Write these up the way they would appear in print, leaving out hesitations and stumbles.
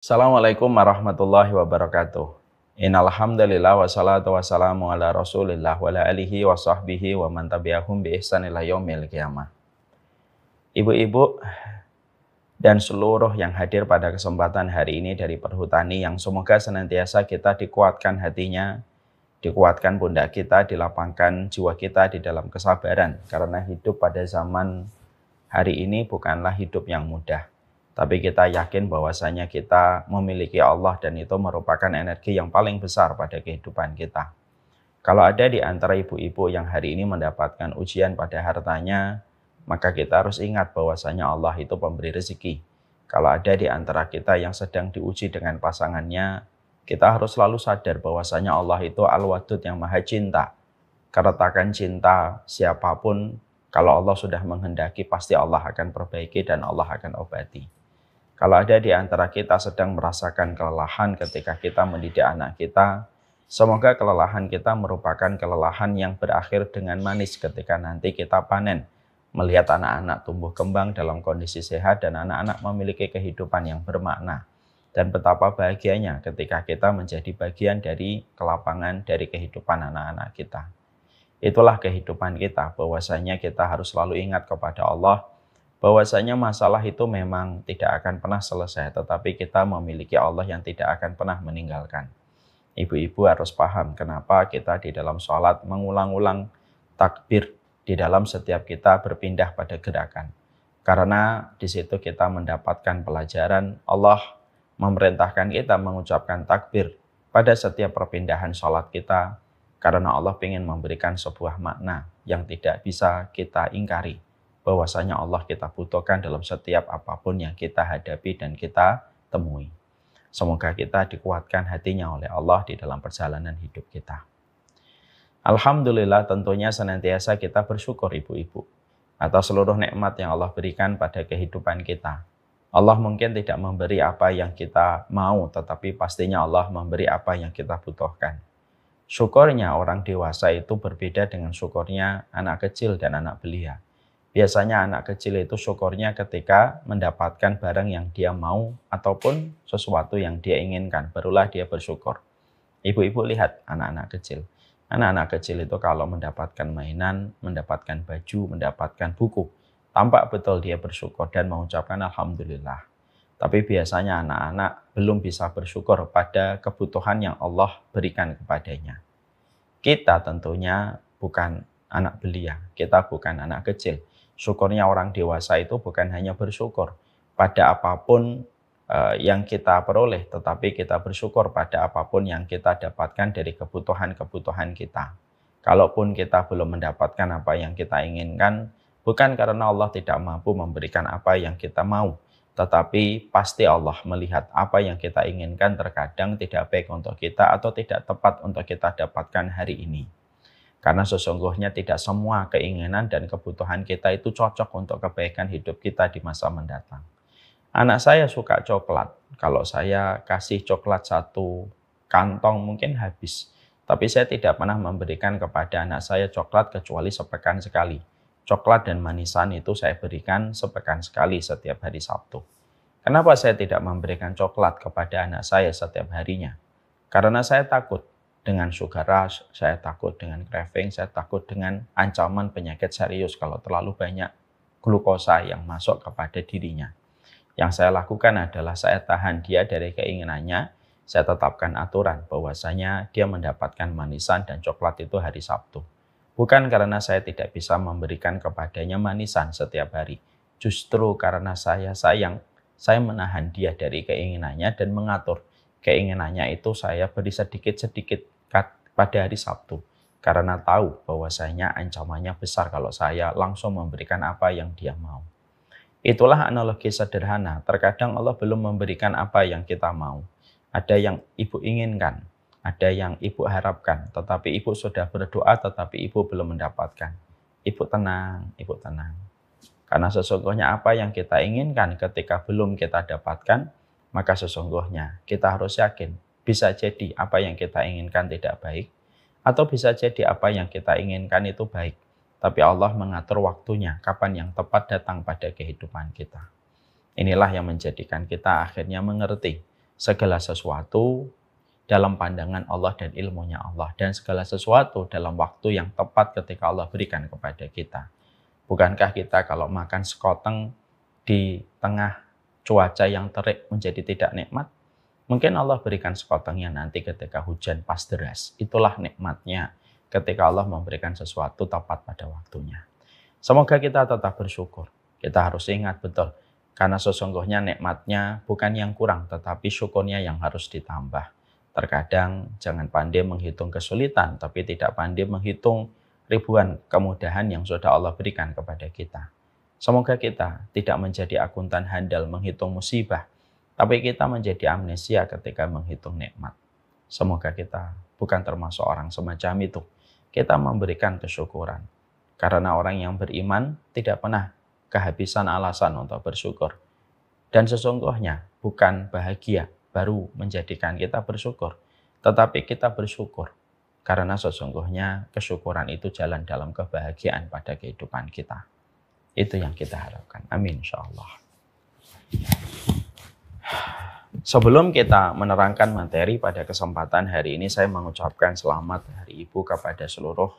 Assalamualaikum warahmatullahi wabarakatuh. Innal hamdalillah wassalatu wassalamu ala Rasulillah wa ala alihi wa sahbihi wa man tabi'ahum bi ihsan ila yaumil qiyamah. Ibu-ibu dan seluruh yang hadir pada kesempatan hari ini dari Perhutani yang semoga senantiasa kita dikuatkan hatinya, dikuatkan pundak kita, dilapangkan jiwa kita di dalam kesabaran karena hidup pada zaman hari ini bukanlah hidup yang mudah. Tapi kita yakin bahwasanya kita memiliki Allah dan itu merupakan energi yang paling besar pada kehidupan kita. Kalau ada di antara ibu-ibu yang hari ini mendapatkan ujian pada hartanya, maka kita harus ingat bahwasanya Allah itu pemberi rezeki. Kalau ada di antara kita yang sedang diuji dengan pasangannya, kita harus selalu sadar bahwasanya Allah itu Al-Wadud yang maha cinta. Keretakan cinta siapapun, kalau Allah sudah menghendaki pasti Allah akan perbaiki dan Allah akan obati. Kalau ada di antara kita sedang merasakan kelelahan ketika kita mendidik anak kita, semoga kelelahan kita merupakan kelelahan yang berakhir dengan manis ketika nanti kita panen. Melihat anak-anak tumbuh kembang dalam kondisi sehat dan anak-anak memiliki kehidupan yang bermakna. Dan betapa bahagianya ketika kita menjadi bagian dari kelapangan dari kehidupan anak-anak kita. Itulah kehidupan kita, bahwasanya kita harus selalu ingat kepada Allah, bahwasanya masalah itu memang tidak akan pernah selesai, tetapi kita memiliki Allah yang tidak akan pernah meninggalkan. Ibu-ibu harus paham kenapa kita di dalam sholat mengulang-ulang takbir di dalam setiap kita berpindah pada gerakan. Karena di situ kita mendapatkan pelajaran, Allah memerintahkan kita mengucapkan takbir pada setiap perpindahan sholat kita, karena Allah ingin memberikan sebuah makna yang tidak bisa kita ingkari. Bahwasanya Allah kita butuhkan dalam setiap apapun yang kita hadapi dan kita temui. Semoga kita dikuatkan hatinya oleh Allah di dalam perjalanan hidup kita. Alhamdulillah, tentunya senantiasa kita bersyukur ibu-ibu atas seluruh nikmat yang Allah berikan pada kehidupan kita. Allah mungkin tidak memberi apa yang kita mau, tetapi pastinya Allah memberi apa yang kita butuhkan. Syukurnya orang dewasa itu berbeda dengan syukurnya anak kecil dan anak belia. Biasanya anak kecil itu syukurnya ketika mendapatkan barang yang dia mau ataupun sesuatu yang dia inginkan, barulah dia bersyukur. Ibu-ibu lihat anak-anak kecil. Anak-anak kecil itu kalau mendapatkan mainan, mendapatkan baju, mendapatkan buku, tampak betul dia bersyukur dan mengucapkan Alhamdulillah. Tapi biasanya anak-anak belum bisa bersyukur pada kebutuhan yang Allah berikan kepadanya. Kita tentunya bukan anak belia, kita bukan anak kecil. Syukurnya orang dewasa itu bukan hanya bersyukur pada apapun yang kita peroleh, tetapi kita bersyukur pada apapun yang kita dapatkan dari kebutuhan-kebutuhan kita. Kalaupun kita belum mendapatkan apa yang kita inginkan, bukan karena Allah tidak mampu memberikan apa yang kita mau, tetapi pasti Allah melihat apa yang kita inginkan terkadang tidak baik untuk kita atau tidak tepat untuk kita dapatkan hari ini. Karena sesungguhnya tidak semua keinginan dan kebutuhan kita itu cocok untuk kebaikan hidup kita di masa mendatang. Anak saya suka coklat. Kalau saya kasih coklat satu kantong mungkin habis. Tapi saya tidak pernah memberikan kepada anak saya coklat kecuali sepekan sekali. Coklat dan manisan itu saya berikan sepekan sekali setiap hari Sabtu. Kenapa saya tidak memberikan coklat kepada anak saya setiap harinya? Karena saya takut dengan sugar rush, saya takut dengan craving, saya takut dengan ancaman penyakit serius kalau terlalu banyak glukosa yang masuk kepada dirinya. Yang saya lakukan adalah saya tahan dia dari keinginannya, saya tetapkan aturan bahwasanya dia mendapatkan manisan dan coklat itu hari Sabtu. Bukan karena saya tidak bisa memberikan kepadanya manisan setiap hari, justru karena saya sayang, saya menahan dia dari keinginannya dan mengatur keinginannya itu saya beri sedikit-sedikit pada hari Sabtu. Karena tahu bahwasanya ancamannya besar kalau saya langsung memberikan apa yang dia mau. Itulah analogi sederhana. Terkadang Allah belum memberikan apa yang kita mau. Ada yang ibu inginkan, ada yang ibu harapkan. Tetapi ibu sudah berdoa, tetapi ibu belum mendapatkan. Ibu tenang, ibu tenang. Karena sesungguhnya apa yang kita inginkan ketika belum kita dapatkan, maka sesungguhnya kita harus yakin bisa jadi apa yang kita inginkan tidak baik, atau bisa jadi apa yang kita inginkan itu baik. Tapi Allah mengatur waktunya, kapan yang tepat datang pada kehidupan kita. Inilah yang menjadikan kita akhirnya mengerti. segala sesuatu dalam pandangan Allah dan ilmunya Allah, dan segala sesuatu dalam waktu yang tepat ketika Allah berikan kepada kita. Bukankah kita kalau makan sekoteng di tengah cuaca yang terik menjadi tidak nikmat? Mungkin Allah berikan sekotengnya nanti ketika hujan pas deras. Itulah nikmatnya ketika Allah memberikan sesuatu tepat pada waktunya. Semoga kita tetap bersyukur. Kita harus ingat betul, karena sesungguhnya nikmatnya bukan yang kurang, tetapi syukurnya yang harus ditambah. Terkadang jangan pandai menghitung kesulitan, tapi tidak pandai menghitung ribuan kemudahan yang sudah Allah berikan kepada kita. Semoga kita tidak menjadi akuntan handal menghitung musibah, tapi kita menjadi amnesia ketika menghitung nikmat. Semoga kita bukan termasuk orang semacam itu. Kita memberikan kesyukuran. Karena orang yang beriman tidak pernah kehabisan alasan untuk bersyukur. Dan sesungguhnya bukan bahagia baru menjadikan kita bersyukur, tetapi kita bersyukur karena sesungguhnya kesyukuran itu jalan dalam kebahagiaan pada kehidupan kita. Itu yang kita harapkan. Amin insyaallah. Sebelum kita menerangkan materi pada kesempatan hari ini, saya mengucapkan selamat Hari Ibu kepada seluruh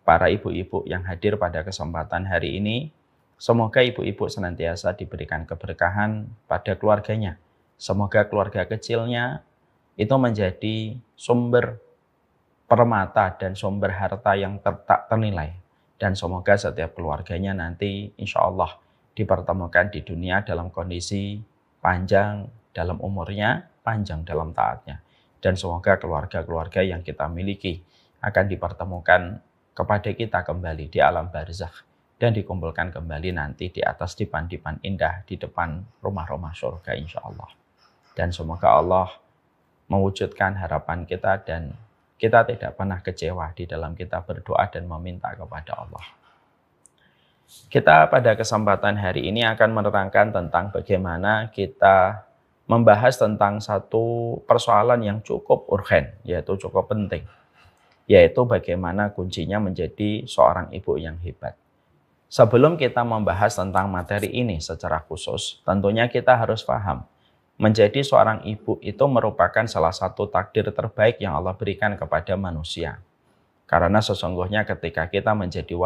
para ibu-ibu yang hadir pada kesempatan hari ini. Semoga ibu-ibu senantiasa diberikan keberkahan pada keluarganya. Semoga keluarga kecilnya itu menjadi sumber permata dan sumber harta yang tak ternilai. Dan semoga setiap keluarganya nanti insya Allah dipertemukan di dunia dalam kondisi panjang dalam umurnya, panjang dalam taatnya. Dan semoga keluarga-keluarga yang kita miliki akan dipertemukan kepada kita kembali di alam barzakh dan dikumpulkan kembali nanti di atas dipan-dipan indah di depan rumah-rumah surga insya Allah. Dan semoga Allah mewujudkan harapan kita dan kita tidak pernah kecewa di dalam kita berdoa dan meminta kepada Allah. Kita pada kesempatan hari ini akan menerangkan tentang bagaimana kita membahas tentang satu persoalan yang cukup urgen, yaitu cukup penting, yaitu bagaimana kuncinya menjadi seorang ibu yang hebat. Sebelum kita membahas tentang materi ini secara khusus, tentunya kita harus paham, menjadi seorang ibu itu merupakan salah satu takdir terbaik yang Allah berikan kepada manusia. Karena sesungguhnya ketika kita menjadi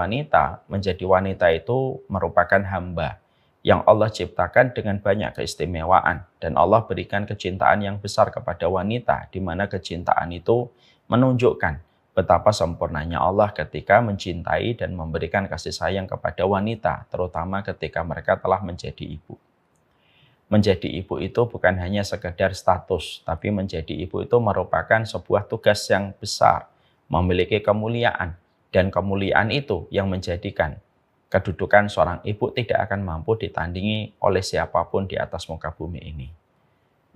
wanita itu merupakan hamba yang Allah ciptakan dengan banyak keistimewaan. Dan Allah berikan kecintaan yang besar kepada wanita, di mana kecintaan itu menunjukkan betapa sempurnanya Allah ketika mencintai dan memberikan kasih sayang kepada wanita, terutama ketika mereka telah menjadi ibu. Menjadi ibu itu bukan hanya sekedar status, tapi menjadi ibu itu merupakan sebuah tugas yang besar, memiliki kemuliaan, dan kemuliaan itu yang menjadikan kedudukan seorang ibu tidak akan mampu ditandingi oleh siapapun di atas muka bumi ini.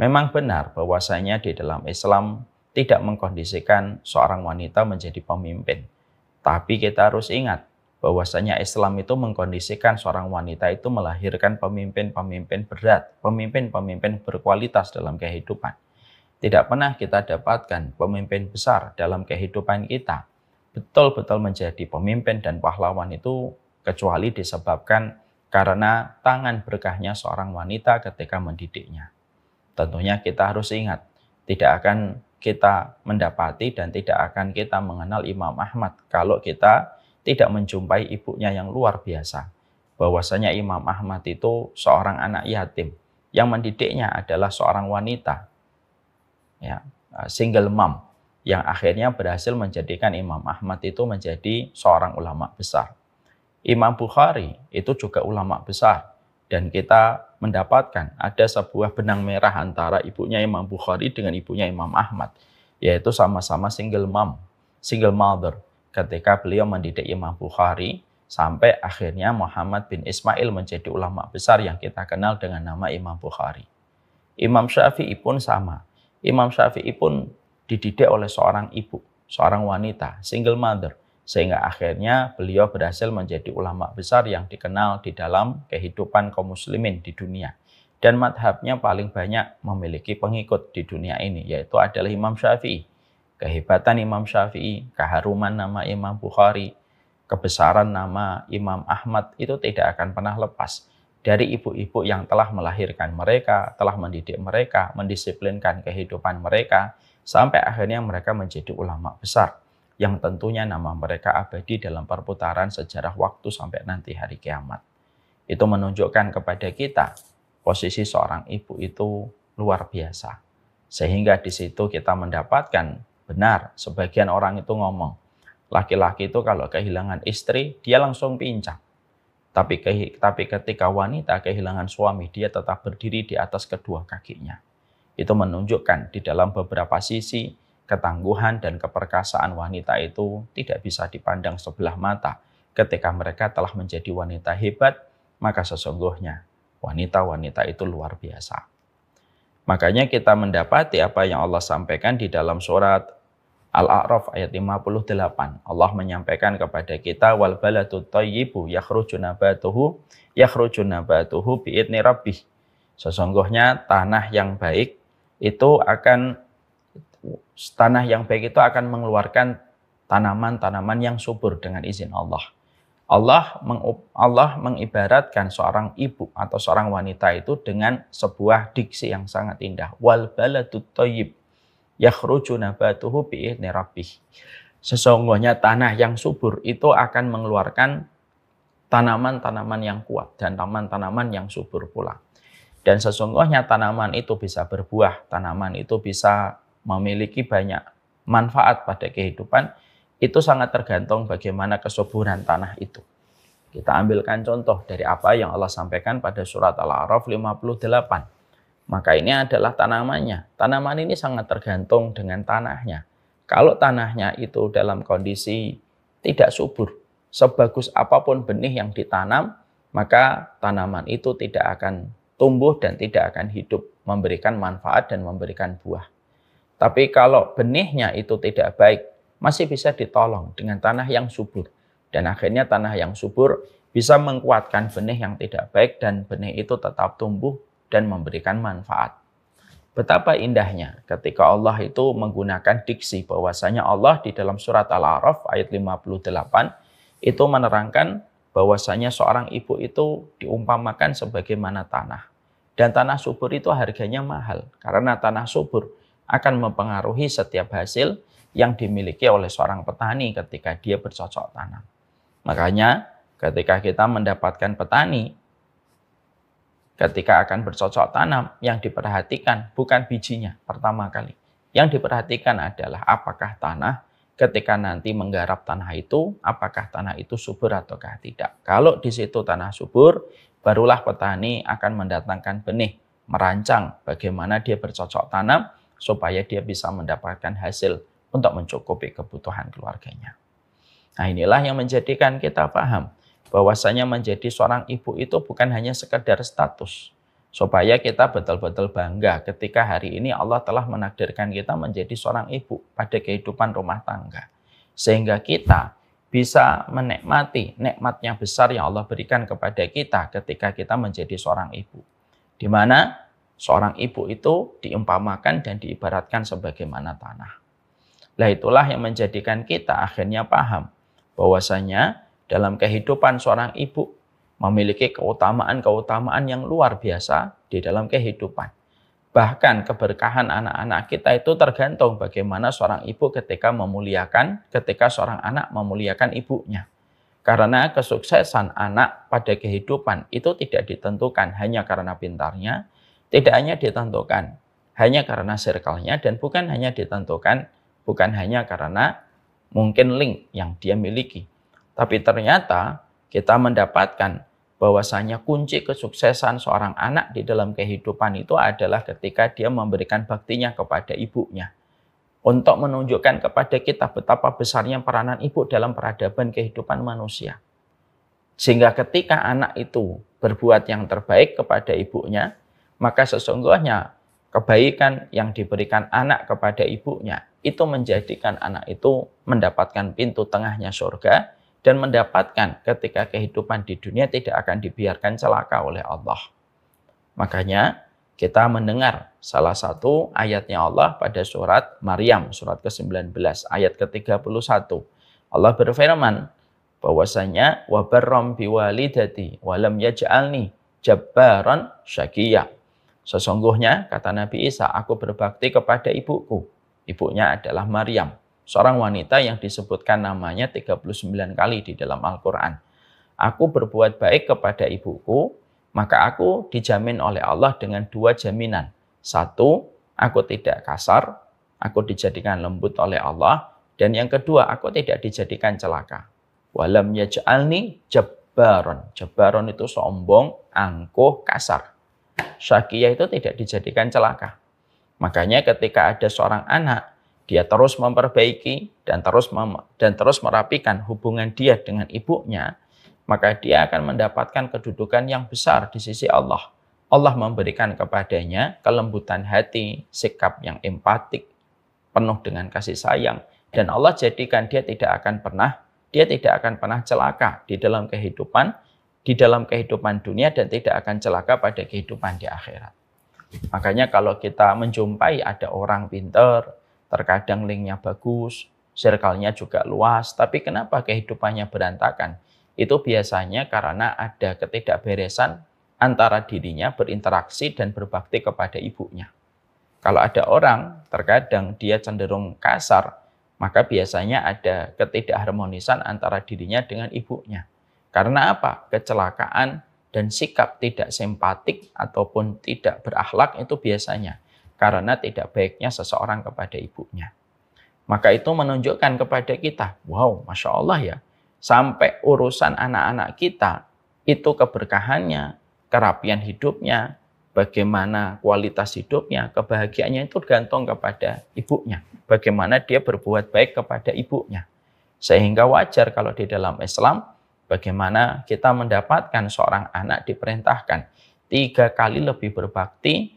Memang benar bahwasanya di dalam Islam tidak mengkondisikan seorang wanita menjadi pemimpin. Tapi kita harus ingat bahwasanya Islam itu mengkondisikan seorang wanita itu melahirkan pemimpin-pemimpin berat, pemimpin-pemimpin berkualitas dalam kehidupan. Tidak pernah kita dapatkan pemimpin besar dalam kehidupan kita betul-betul menjadi pemimpin dan pahlawan itu kecuali disebabkan karena tangan berkahnya seorang wanita ketika mendidiknya. Tentunya kita harus ingat, tidak akan kita mendapati dan tidak akan kita mengenal Imam Ahmad kalau kita tidak menjumpai ibunya yang luar biasa. Bahwasanya Imam Ahmad itu seorang anak yatim, yang mendidiknya adalah seorang wanita, ya, single mom, yang akhirnya berhasil menjadikan Imam Ahmad itu menjadi seorang ulama besar. Imam Bukhari itu juga ulama besar, dan kita mendapatkan ada sebuah benang merah antara ibunya Imam Bukhari dengan ibunya Imam Ahmad, yaitu sama-sama single mother ketika beliau mendidik Imam Bukhari sampai akhirnya Muhammad bin Ismail menjadi ulama besar yang kita kenal dengan nama Imam Bukhari. Imam Syafi'i pun sama. Imam Syafi'i pun dididik oleh seorang ibu, seorang wanita, single mother, sehingga akhirnya beliau berhasil menjadi ulama besar yang dikenal di dalam kehidupan kaum muslimin di dunia. Dan madhabnya paling banyak memiliki pengikut di dunia ini, yaitu adalah Imam Syafi'i. Kehebatan Imam Syafi'i, keharuman nama Imam Bukhari, kebesaran nama Imam Ahmad itu tidak akan pernah lepas. dari ibu-ibu yang telah melahirkan mereka, telah mendidik mereka, mendisiplinkan kehidupan mereka, sampai akhirnya mereka menjadi ulama besar, yang tentunya nama mereka abadi dalam perputaran sejarah waktu sampai nanti hari kiamat. Itu menunjukkan kepada kita, posisi seorang ibu itu luar biasa. Sehingga di situ kita mendapatkan, benar, sebagian orang itu ngomong, laki-laki itu kalau kehilangan istri, dia langsung pincang. Tapi ketika wanita kehilangan suami, dia tetap berdiri di atas kedua kakinya. Itu menunjukkan di dalam beberapa sisi, ketangguhan dan keperkasaan wanita itu tidak bisa dipandang sebelah mata. Ketika mereka telah menjadi wanita hebat, maka sesungguhnya wanita-wanita itu luar biasa. Makanya kita mendapati apa yang Allah sampaikan di dalam surat Al-A'raf ayat 58. Allah menyampaikan kepada kita, wal baladu thayyibu yakhruju nabatuhu bi'idni rabbih. Sesungguhnya tanah yang baik itu akan mengeluarkan tanaman-tanaman yang subur dengan izin Allah. Allah mengibaratkan seorang ibu atau seorang wanita itu dengan sebuah diksi yang sangat indah. Wal baladu thayyib yakhruju nabatuhu bi'idni rabbih. Sesungguhnya tanah yang subur itu akan mengeluarkan tanaman-tanaman yang kuat dan tanaman-tanaman yang subur pula. Dan sesungguhnya tanaman itu bisa berbuah, tanaman itu bisa memiliki banyak manfaat pada kehidupan. Itu sangat tergantung bagaimana kesuburan tanah itu. Kita ambilkan contoh dari apa yang Allah sampaikan pada surat Al-A'raf 58. Maka ini adalah tanamannya. Tanaman ini sangat tergantung dengan tanahnya. Kalau tanahnya itu dalam kondisi tidak subur, sebagus apapun benih yang ditanam, maka tanaman itu tidak akan tumbuh dan tidak akan hidup, memberikan manfaat dan memberikan buah. Tapi kalau benihnya itu tidak baik, masih bisa ditolong dengan tanah yang subur. Dan akhirnya tanah yang subur bisa menguatkan benih yang tidak baik dan benih itu tetap tumbuh dan memberikan manfaat. Betapa indahnya ketika Allah itu menggunakan diksi bahwasanya Allah di dalam surat Al-A'raf ayat 58 itu menerangkan bahwasanya seorang ibu itu diumpamakan sebagaimana tanah. Dan tanah subur itu harganya mahal karena tanah subur akan mempengaruhi setiap hasil yang dimiliki oleh seorang petani ketika dia bercocok tanam. Makanya ketika kita mendapatkan petani, ketika akan bercocok tanam, yang diperhatikan bukan bijinya pertama kali. Yang diperhatikan adalah apakah tanah ketika nanti menggarap tanah itu, apakah tanah itu subur ataukah tidak. Kalau di situ tanah subur, barulah petani akan mendatangkan benih, merancang bagaimana dia bercocok tanam supaya dia bisa mendapatkan hasil untuk mencukupi kebutuhan keluarganya. Nah, inilah yang menjadikan kita paham bahwasanya menjadi seorang ibu itu bukan hanya sekedar status. Supaya kita betul-betul bangga ketika hari ini Allah telah menakdirkan kita menjadi seorang ibu pada kehidupan rumah tangga. Sehingga kita bisa menikmati nikmatnya besar yang Allah berikan kepada kita ketika kita menjadi seorang ibu. Di mana seorang ibu itu diumpamakan dan diibaratkan sebagaimana tanah. Nah, itulah yang menjadikan kita akhirnya paham bahwasanya dalam kehidupan seorang ibu memiliki keutamaan-keutamaan yang luar biasa di dalam kehidupan. Bahkan keberkahan anak-anak kita itu tergantung bagaimana seorang ibu ketika seorang anak memuliakan ibunya. Karena kesuksesan anak pada kehidupan itu tidak ditentukan hanya karena pintarnya, tidak hanya ditentukan hanya karena circle-nya, dan bukan hanya karena mungkin link yang dia miliki. Tapi ternyata kita mendapatkan bahwasanya kunci kesuksesan seorang anak di dalam kehidupan itu adalah ketika dia memberikan baktinya kepada ibunya. Untuk menunjukkan kepada kita betapa besarnya peranan ibu dalam peradaban kehidupan manusia. Sehingga ketika anak itu berbuat yang terbaik kepada ibunya, maka sesungguhnya kebaikan yang diberikan anak kepada ibunya itu menjadikan anak itu mendapatkan pintu tengahnya surga, dan mendapatkan ketika kehidupan di dunia tidak akan dibiarkan celaka oleh Allah. Makanya kita mendengar salah satu ayatnya Allah pada surat Maryam, surat ke-19, ayat ke-31. Allah berfirman bahwasanya wa barram biwalidati wa lam yaj'alni jabbaran syaqiyya. Sesungguhnya, kata Nabi Isa, aku berbakti kepada ibuku. Ibunya adalah Maryam, seorang wanita yang disebutkan namanya 39 kali di dalam Al-Quran. Aku berbuat baik kepada ibuku, maka aku dijamin oleh Allah dengan dua jaminan. Satu, aku tidak kasar, aku dijadikan lembut oleh Allah. Dan yang kedua, aku tidak dijadikan celaka. Walam yaj'alni jabbaron. Jabbaron itu sombong, angkuh, kasar. Syaqiyah itu tidak dijadikan celaka. Makanya ketika ada seorang anak, dia terus memperbaiki dan terus merapikan hubungan dia dengan ibunya, maka dia akan mendapatkan kedudukan yang besar di sisi Allah. Allah memberikan kepadanya kelembutan hati, sikap yang empatik, penuh dengan kasih sayang, dan Allah jadikan dia tidak akan pernah celaka di dalam kehidupan dunia dan tidak akan celaka pada kehidupan di akhirat. Makanya kalau kita menjumpai ada orang pintar, terkadang linknya bagus, circle-nya juga luas, tapi kenapa kehidupannya berantakan? Itu biasanya karena ada ketidakberesan antara dirinya berinteraksi dan berbakti kepada ibunya. Kalau ada orang, terkadang dia cenderung kasar, maka biasanya ada ketidakharmonisan antara dirinya dengan ibunya. Karena apa? Kecelakaan dan sikap tidak simpatik ataupun tidak berakhlak itu biasanya karena tidak baiknya seseorang kepada ibunya. Maka itu menunjukkan kepada kita, wow, Masya Allah ya, sampai urusan anak-anak kita, itu keberkahannya, kerapian hidupnya, bagaimana kualitas hidupnya, kebahagiaannya itu gantung kepada ibunya. Bagaimana dia berbuat baik kepada ibunya. Sehingga wajar kalau di dalam Islam, bagaimana kita mendapatkan seorang anak diperintahkan 3 kali lebih berbakti,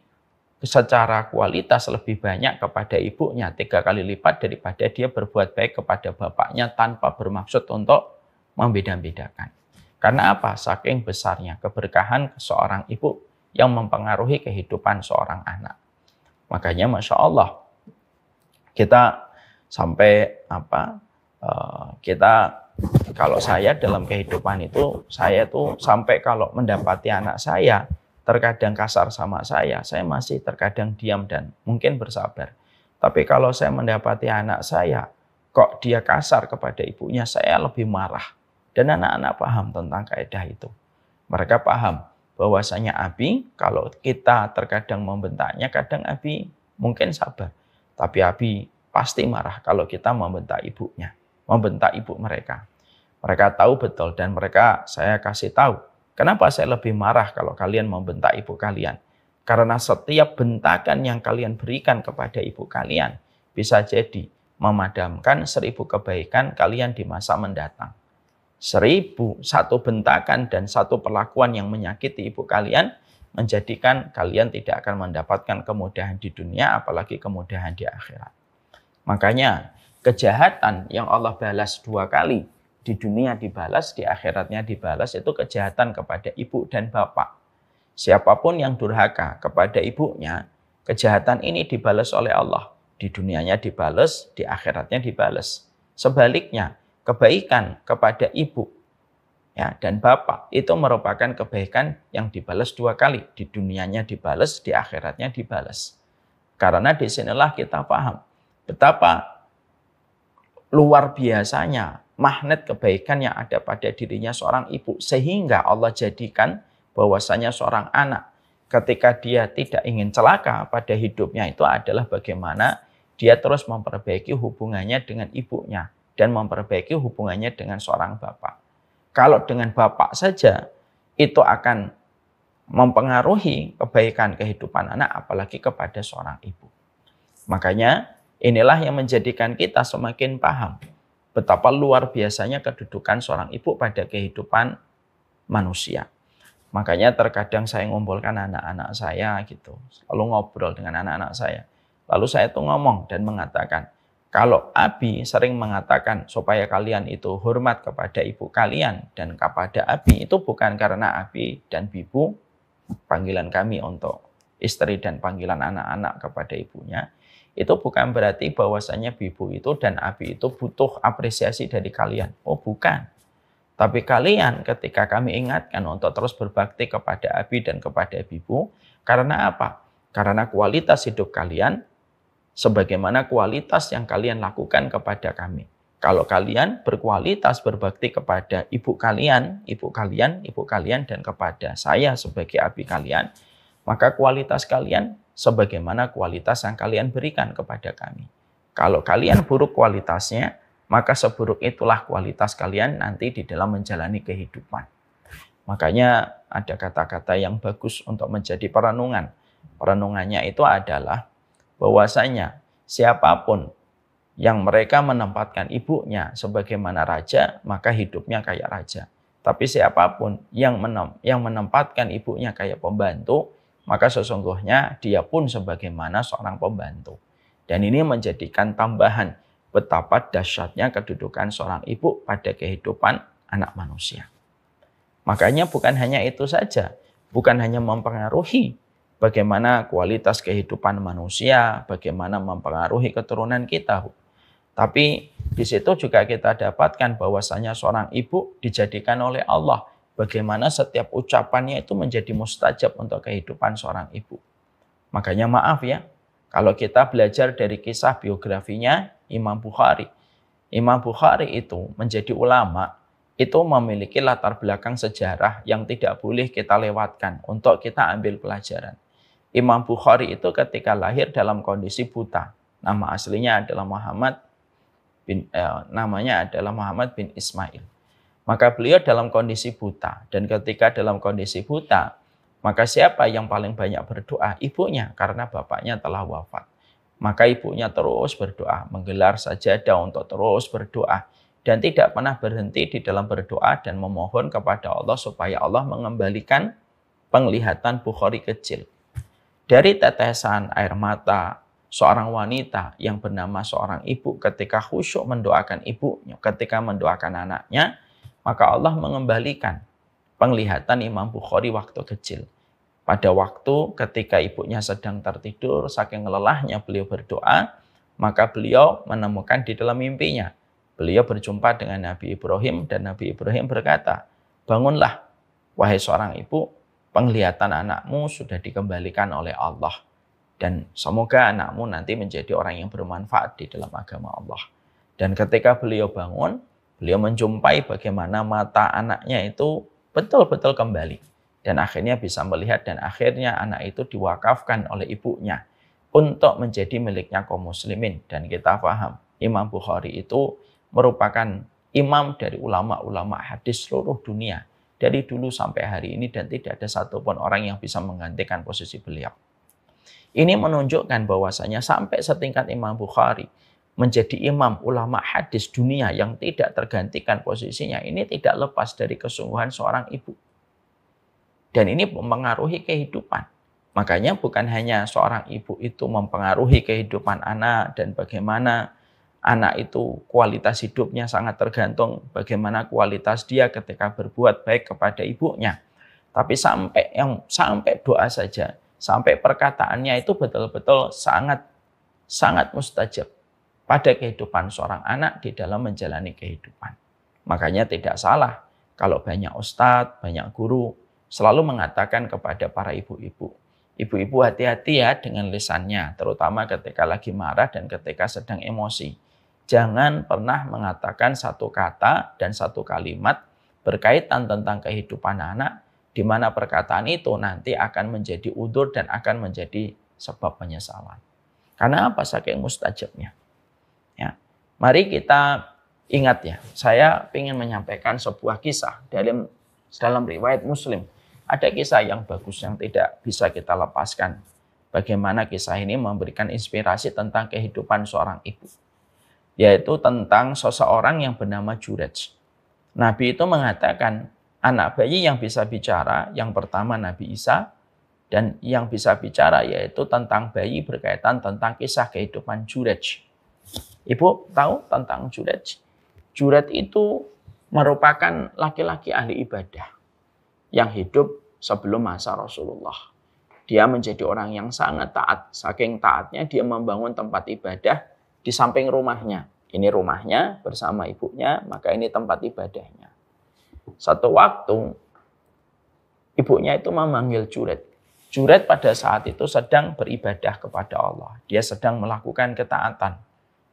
secara kualitas lebih banyak kepada ibunya, 3 kali lipat daripada dia berbuat baik kepada bapaknya tanpa bermaksud untuk membeda-bedakan. Karena apa? Saking besarnya keberkahan seorang ibu yang mempengaruhi kehidupan seorang anak. Makanya Masya Allah, kita sampai kalau saya dalam kehidupan itu, saya tuh sampai kalau mendapati anak saya terkadang kasar sama saya masih terkadang diam dan mungkin bersabar. Tapi kalau saya mendapati anak saya, kok dia kasar kepada ibunya, saya lebih marah. Dan anak-anak paham tentang kaidah itu. Mereka paham bahwasanya Abi, kalau kita terkadang membentaknya, kadang Abi mungkin sabar. Tapi Abi pasti marah kalau kita membentak ibunya, membentak ibu mereka. Mereka tahu betul dan saya kasih tahu. Kenapa saya lebih marah kalau kalian membentak ibu kalian? Karena setiap bentakan yang kalian berikan kepada ibu kalian bisa jadi memadamkan 1000 kebaikan kalian di masa mendatang. 1001 bentakan dan 1 perlakuan yang menyakiti ibu kalian menjadikan kalian tidak akan mendapatkan kemudahan di dunia, apalagi kemudahan di akhirat. Makanya kejahatan yang Allah balas 2 kali, di dunia dibalas, di akhiratnya dibalas, itu kejahatan kepada ibu dan bapak. Siapapun yang durhaka kepada ibunya, kejahatan ini dibalas oleh Allah. Di dunianya dibalas, di akhiratnya dibalas. Sebaliknya, kebaikan kepada ibu ya, dan bapak itu merupakan kebaikan yang dibalas 2 kali. Di dunianya dibalas, di akhiratnya dibalas. Karena disinilah kita paham betapa luar biasanya magnet kebaikan yang ada pada dirinya seorang ibu. Sehingga Allah jadikan bahwasanya seorang anak ketika dia tidak ingin celaka pada hidupnya itu adalah bagaimana dia terus memperbaiki hubungannya dengan ibunya dan memperbaiki hubungannya dengan seorang bapak. Kalau dengan bapak saja itu akan mempengaruhi kebaikan kehidupan anak, apalagi kepada seorang ibu. Makanya inilah yang menjadikan kita semakin paham betapa luar biasanya kedudukan seorang ibu pada kehidupan manusia. Makanya terkadang saya ngumpulkan anak-anak saya gitu, lalu ngobrol dengan anak-anak saya. Lalu saya tuh ngomong dan mengatakan, kalau Abi sering mengatakan supaya kalian itu hormat kepada ibu kalian dan kepada Abi, itu bukan karena Abi dan Bibu, panggilan kami untuk istri dan panggilan anak-anak kepada ibunya, itu bukan berarti bahwasanya Bibu itu dan Abi itu butuh apresiasi dari kalian. Oh bukan. Tapi kalian ketika kami ingatkan untuk terus berbakti kepada abi dan kepada ibu, karena apa? Karena kualitas hidup kalian sebagaimana kualitas yang kalian lakukan kepada kami. Kalau kalian berkualitas berbakti kepada ibu kalian, dan kepada saya sebagai abi kalian, maka kualitas kalian sebagaimana kualitas yang kalian berikan kepada kami. Kalau kalian buruk kualitasnya, maka seburuk itulah kualitas kalian nanti di dalam menjalani kehidupan. Makanya ada kata-kata yang bagus untuk menjadi perenungan. Perenungannya itu adalah bahwasanya siapapun yang mereka menempatkan ibunya sebagaimana raja, maka hidupnya kayak raja. Tapi siapapun yang menempatkan ibunya kayak pembantu, maka sesungguhnya dia pun sebagaimana seorang pembantu. Dan ini menjadikan tambahan betapa dahsyatnya kedudukan seorang ibu pada kehidupan anak manusia. Makanya bukan hanya itu saja, bukan hanya mempengaruhi bagaimana kualitas kehidupan manusia, bagaimana mempengaruhi keturunan kita. Tapi di situ juga kita dapatkan bahwasanya seorang ibu dijadikan oleh Allah. Bagaimana setiap ucapannya itu menjadi mustajab untuk kehidupan seorang ibu. Makanya maaf ya, kalau kita belajar dari kisah biografinya Imam Bukhari. Imam Bukhari itu menjadi ulama, itu memiliki latar belakang sejarah yang tidak boleh kita lewatkan untuk kita ambil pelajaran. Imam Bukhari itu ketika lahir dalam kondisi buta. Nama aslinya adalah Muhammad bin Ismail. Maka beliau dalam kondisi buta. Dan ketika dalam kondisi buta, maka siapa yang paling banyak berdoa? Ibunya, karena bapaknya telah wafat. Maka ibunya terus berdoa, menggelar sajadah untuk terus berdoa. Dan tidak pernah berhenti di dalam berdoa dan memohon kepada Allah supaya Allah mengembalikan penglihatan Bukhari kecil. Dari tetesan air mata seorang wanita yang bernama seorang ibu ketika khusyuk mendoakan ibunya, ketika mendoakan anaknya, maka Allah mengembalikan penglihatan Imam Bukhari waktu kecil. Pada waktu ketika ibunya sedang tertidur, saking lelahnya beliau berdoa, maka beliau menemukan di dalam mimpinya. Beliau berjumpa dengan Nabi Ibrahim dan Nabi Ibrahim berkata, "Bangunlah, wahai seorang ibu, penglihatan anakmu sudah dikembalikan oleh Allah. Dan semoga anakmu nanti menjadi orang yang bermanfaat di dalam agama Allah." Dan ketika beliau bangun, beliau menjumpai bagaimana mata anaknya itu betul-betul kembali. Dan akhirnya bisa melihat dan akhirnya anak itu diwakafkan oleh ibunya untuk menjadi miliknya kaum muslimin. Dan kita paham, Imam Bukhari itu merupakan imam dari ulama-ulama hadis seluruh dunia. Dari dulu sampai hari ini dan tidak ada satupun orang yang bisa menggantikan posisi beliau. Ini menunjukkan bahwasanya sampai setingkat Imam Bukhari menjadi imam ulama hadis dunia yang tidak tergantikan posisinya, ini tidak lepas dari kesungguhan seorang ibu. Dan ini mempengaruhi kehidupan. Makanya bukan hanya seorang ibu itu mempengaruhi kehidupan anak dan bagaimana anak itu kualitas hidupnya sangat tergantung bagaimana kualitas dia ketika berbuat baik kepada ibunya. Tapi sampai doa saja, sampai perkataannya itu betul-betul sangat mustajab pada kehidupan seorang anak di dalam menjalani kehidupan. Makanya tidak salah kalau banyak ustadz, banyak guru selalu mengatakan kepada para ibu-ibu, ibu-ibu hati-hati ya dengan lisannya, terutama ketika lagi marah dan ketika sedang emosi. Jangan pernah mengatakan satu kata dan satu kalimat berkaitan tentang kehidupan anak, di mana perkataan itu nanti akan menjadi udzur dan akan menjadi sebab penyesalan. Karena apa? Saking mustajabnya. Ya. Mari kita ingat ya, saya ingin menyampaikan sebuah kisah dalam riwayat Muslim. Ada kisah yang bagus yang tidak bisa kita lepaskan. Bagaimana kisah ini memberikan inspirasi tentang kehidupan seorang ibu. Yaitu tentang seseorang yang bernama Jurayj. Nabi itu mengatakan anak bayi yang bisa bicara, yang pertama Nabi Isa, dan yang bisa bicara yaitu tentang bayi berkaitan tentang kisah kehidupan Jurayj. Ibu tahu tentang Jurayj? Jurayj itu merupakan laki-laki ahli ibadah yang hidup sebelum masa Rasulullah. Dia menjadi orang yang sangat taat. Saking taatnya dia membangun tempat ibadah di samping rumahnya. Ini rumahnya bersama ibunya, maka ini tempat ibadahnya. Satu waktu ibunya itu memanggil Juret. Juret pada saat itu sedang beribadah kepada Allah. Dia sedang melakukan ketaatan.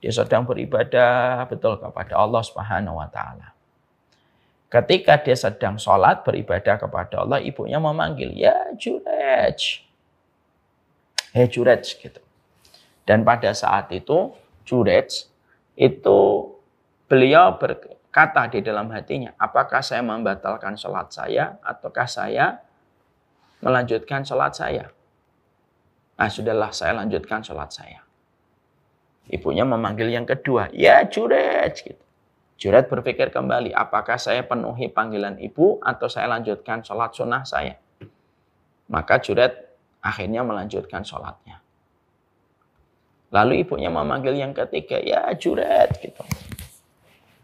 Dia sedang beribadah betul kepada Allah Subhanahu wa taala. Ketika dia sedang sholat beribadah kepada Allah, ibunya memanggil, "Ya Juret." "Hei Juret," gitu. Dan pada saat itu Juret itu beliau berkata di dalam hatinya, apakah saya membatalkan sholat saya ataukah saya melanjutkan sholat saya? Nah, sudahlah, saya lanjutkan sholat saya. Ibunya memanggil yang kedua, "Ya Juret." Gitu. Juret berpikir kembali, apakah saya penuhi panggilan ibu atau saya lanjutkan sholat sunnah saya? Maka Juret akhirnya melanjutkan sholatnya. Lalu ibunya memanggil yang ketiga, "Ya Juret." Gitu.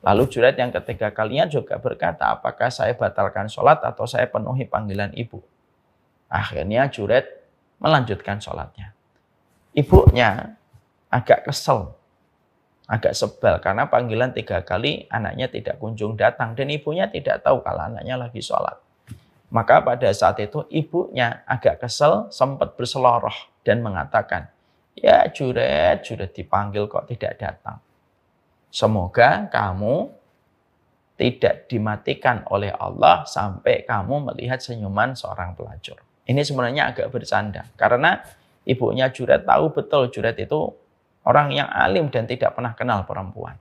Lalu Juret yang ketiga kalinya juga berkata, apakah saya batalkan sholat atau saya penuhi panggilan ibu? Akhirnya Juret melanjutkan sholatnya. Ibunya agak kesel, agak sebal karena panggilan 3 kali anaknya tidak kunjung datang dan ibunya tidak tahu kalau anaknya lagi sholat. Maka pada saat itu ibunya agak kesel, sempat berseloroh dan mengatakan, "Ya Juret, sudah dipanggil kok tidak datang. Semoga kamu tidak dimatikan oleh Allah sampai kamu melihat senyuman seorang pelacur." Ini sebenarnya agak bercanda karena ibunya Juret tahu betul Juret itu orang yang alim dan tidak pernah kenal perempuan.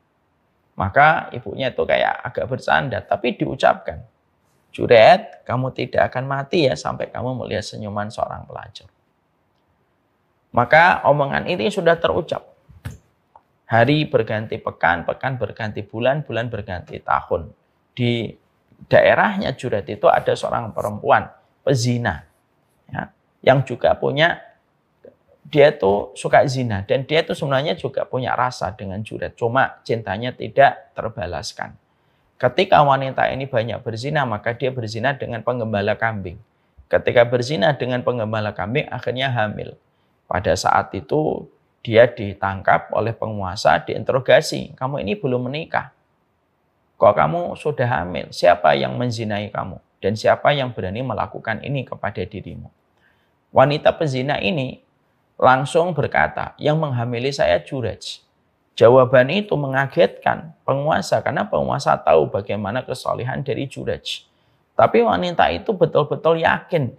Maka ibunya itu kayak agak bercanda tapi diucapkan, "Juret, kamu tidak akan mati ya sampai kamu melihat senyuman seorang pelacur." Maka omongan ini sudah terucap. Hari berganti pekan, pekan berganti bulan, bulan berganti tahun. Di daerahnya Juret itu ada seorang perempuan pezina, ya, yang juga punya, dia tuh suka zina dan dia tuh sebenarnya juga punya rasa dengan Juret, cuma cintanya tidak terbalaskan. Ketika wanita ini banyak berzina, maka dia berzina dengan penggembala kambing. Ketika berzina dengan penggembala kambing, akhirnya hamil. Pada saat itu dia ditangkap oleh penguasa, diinterogasi. "Kamu ini belum menikah. Kok kamu sudah hamil? Siapa yang menzinai kamu? Dan siapa yang berani melakukan ini kepada dirimu?" Wanita pezina ini langsung berkata, "Yang menghamili saya Juret." Jawaban itu mengagetkan penguasa karena penguasa tahu bagaimana kesolehan dari Juret. Tapi wanita itu betul-betul yakin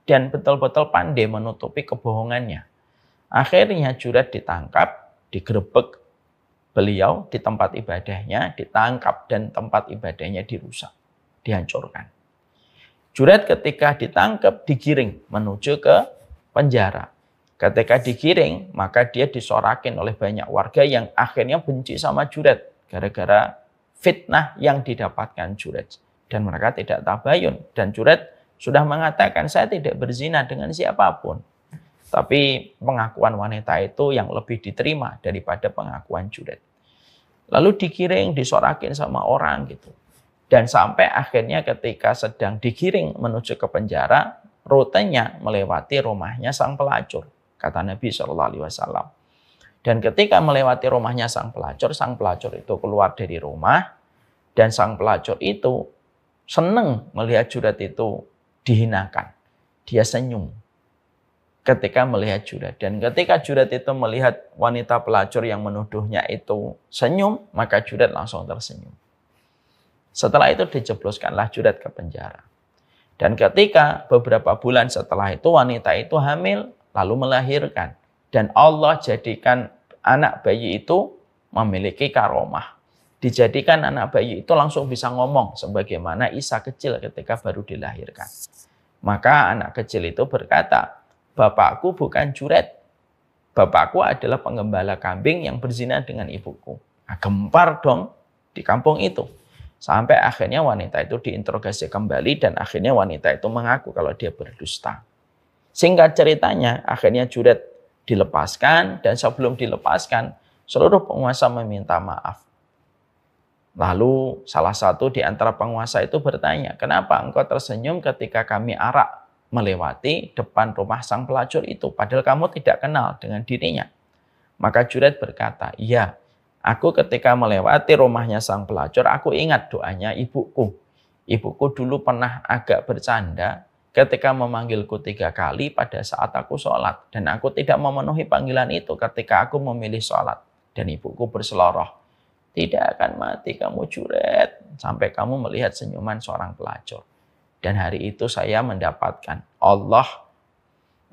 dan betul-betul pandai menutupi kebohongannya. Akhirnya Juret ditangkap, digerebek beliau di tempat ibadahnya, ditangkap dan tempat ibadahnya dirusak, dihancurkan. Juret ketika ditangkap digiring menuju ke penjara. Ketika digiring, maka dia disorakin oleh banyak warga yang akhirnya benci sama Juret gara-gara fitnah yang didapatkan Juret. Dan mereka tidak tabayun. Dan Juret sudah mengatakan, "Saya tidak berzina dengan siapapun." Tapi pengakuan wanita itu yang lebih diterima daripada pengakuan Juret. Lalu digiring, disorakin sama orang gitu. Dan sampai akhirnya ketika sedang digiring menuju ke penjara, rutenya melewati rumahnya sang pelacur, kata Nabi SAW. Dan ketika melewati rumahnya sang pelacur itu keluar dari rumah, dan sang pelacur itu senang melihat Juret itu dihinakan. Dia senyum ketika melihat Juret. Dan ketika Juret itu melihat wanita pelacur yang menuduhnya itu senyum, maka Juret langsung tersenyum. Setelah itu dijebloskanlah Juret ke penjara. Dan ketika beberapa bulan setelah itu wanita itu hamil, lalu melahirkan. Dan Allah jadikan anak bayi itu memiliki karomah. Dijadikan anak bayi itu langsung bisa ngomong sebagaimana Isa kecil ketika baru dilahirkan. Maka anak kecil itu berkata, "Bapakku bukan Juret. Bapakku adalah penggembala kambing yang berzina dengan ibuku." Nah, gempar dong di kampung itu. Sampai akhirnya wanita itu diinterogasi kembali dan akhirnya wanita itu mengaku kalau dia berdusta. Singkat ceritanya, akhirnya Juret dilepaskan dan sebelum dilepaskan, seluruh penguasa meminta maaf. Lalu salah satu di antara penguasa itu bertanya, "Kenapa engkau tersenyum ketika kami arak melewati depan rumah sang pelacur itu, padahal kamu tidak kenal dengan dirinya?" Maka Juret berkata, "Iya, aku ketika melewati rumahnya sang pelacur, aku ingat doanya ibuku. Ibuku dulu pernah agak bercanda ketika memanggilku 3 kali pada saat aku sholat. Dan aku tidak memenuhi panggilan itu ketika aku memilih sholat. Dan ibuku berseloroh, tidak akan mati kamu juret sampai kamu melihat senyuman seorang pelacur. Dan hari itu saya mendapatkan Allah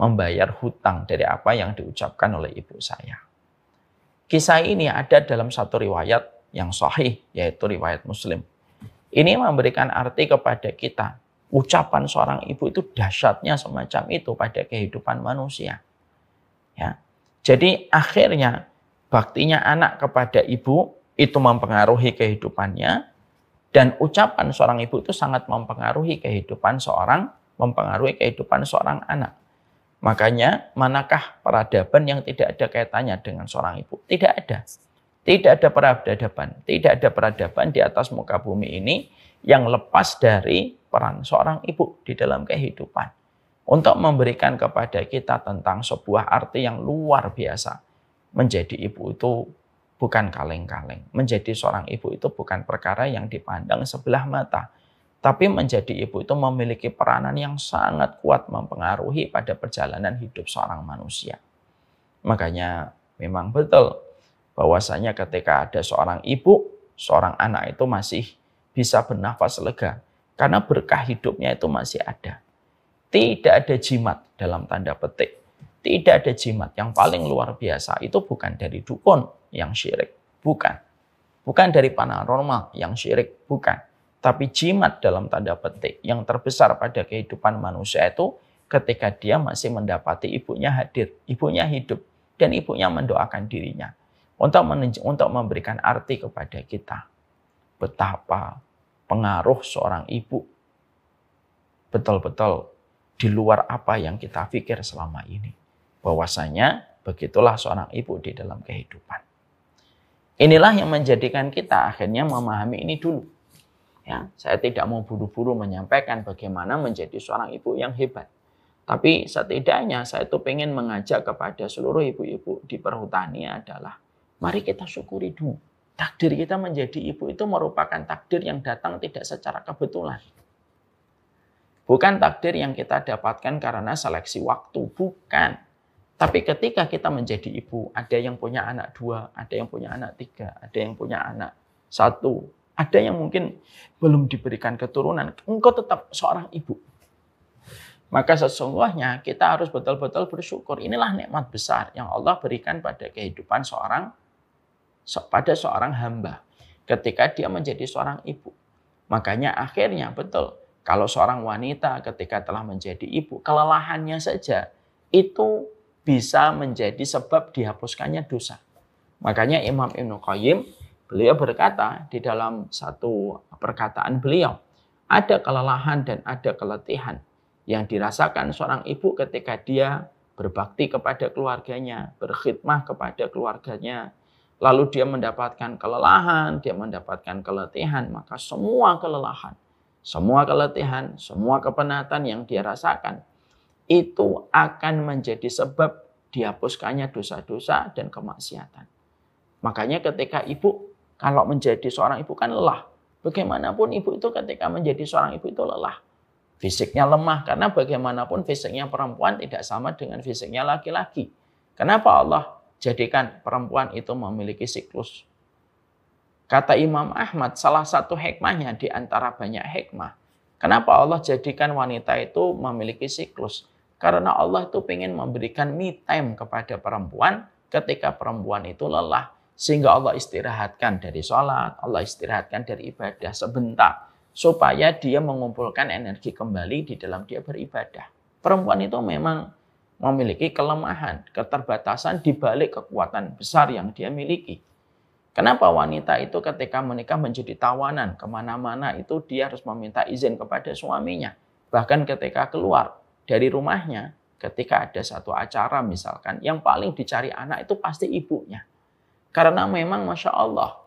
membayar hutang dari apa yang diucapkan oleh ibu saya. Kisah ini ada dalam satu riwayat yang sahih, yaitu riwayat Muslim. Ini memberikan arti kepada kita. Ucapan seorang ibu itu dahsyatnya semacam itu pada kehidupan manusia. Ya. Jadi akhirnya baktinya anak kepada ibu itu mempengaruhi kehidupannya. Dan ucapan seorang ibu itu sangat mempengaruhi kehidupan seorang anak. Makanya manakah peradaban yang tidak ada kaitannya dengan seorang ibu? Tidak ada. Tidak ada peradaban di atas muka bumi ini yang lepas dari peran seorang ibu di dalam kehidupan. Untuk memberikan kepada kita tentang sebuah arti yang luar biasa. Menjadi ibu itu bukan kaleng-kaleng. Menjadi seorang ibu itu bukan perkara yang dipandang sebelah mata. Tapi menjadi ibu itu memiliki peranan yang sangat kuat mempengaruhi pada perjalanan hidup seorang manusia. Makanya memang betul bahwasanya ketika ada seorang ibu, seorang anak itu masih bisa bernafas lega. Karena berkah hidupnya itu masih ada. Tidak ada jimat dalam tanda petik. Tidak ada jimat yang paling luar biasa. Itu bukan dari dukun yang syirik. Bukan. Bukan dari paranormal yang syirik. Bukan. Tapi jimat dalam tanda petik yang terbesar pada kehidupan manusia itu ketika dia masih mendapati ibunya hadir. Ibunya hidup. Dan ibunya mendoakan dirinya. Untuk memberikan arti kepada kita. Betapa pengaruh seorang ibu betul-betul di luar apa yang kita pikir selama ini. Bahwasanya begitulah seorang ibu di dalam kehidupan. Inilah yang menjadikan kita akhirnya memahami ini dulu. Ya, saya tidak mau buru-buru menyampaikan bagaimana menjadi seorang ibu yang hebat. Tapi setidaknya saya itu ingin mengajak kepada seluruh ibu-ibu di perhutani adalah mari kita syukuri dulu. Takdir kita menjadi ibu itu merupakan takdir yang datang tidak secara kebetulan. Bukan takdir yang kita dapatkan karena seleksi waktu. Bukan. Tapi ketika kita menjadi ibu, ada yang punya anak 2, ada yang punya anak 3, ada yang punya anak 1, ada yang mungkin belum diberikan keturunan. Engkau tetap seorang ibu. Maka sesungguhnya kita harus betul-betul bersyukur. Inilah nikmat besar yang Allah berikan pada kehidupan pada seorang hamba ketika dia menjadi seorang ibu. Makanya akhirnya betul, kalau seorang wanita ketika telah menjadi ibu, kelelahannya saja itu bisa menjadi sebab dihapuskannya dosa. Makanya Imam Ibnu Qayyim, beliau berkata di dalam satu perkataan beliau, ada kelelahan dan ada keletihan yang dirasakan seorang ibu ketika dia berbakti kepada keluarganya, berkhidmah kepada keluarganya, lalu dia mendapatkan kelelahan, dia mendapatkan keletihan, maka semua kelelahan, semua keletihan, semua kepenatan yang dia rasakan, itu akan menjadi sebab dihapuskannya dosa-dosa dan kemaksiatan. Makanya ketika ibu, kalau menjadi seorang ibu kan lelah. Bagaimanapun ibu itu ketika menjadi seorang ibu itu lelah. Fisiknya lemah, karena bagaimanapun fisiknya perempuan tidak sama dengan fisiknya laki-laki. Kenapa Allah jadikan perempuan itu memiliki siklus? Kata Imam Ahmad, salah satu hikmahnya di antara banyak hikmah. Kenapa Allah jadikan wanita itu memiliki siklus? Karena Allah itu ingin memberikan me time kepada perempuan ketika perempuan itu lelah. Sehingga Allah istirahatkan dari sholat, Allah istirahatkan dari ibadah sebentar. Supaya dia mengumpulkan energi kembali di dalam dia beribadah. Perempuan itu memang memiliki kelemahan, keterbatasan di balik kekuatan besar yang dia miliki. Kenapa wanita itu ketika menikah menjadi tawanan kemana-mana itu dia harus meminta izin kepada suaminya. Bahkan ketika keluar dari rumahnya, ketika ada satu acara misalkan, yang paling dicari anak itu pasti ibunya. Karena memang Masya Allah,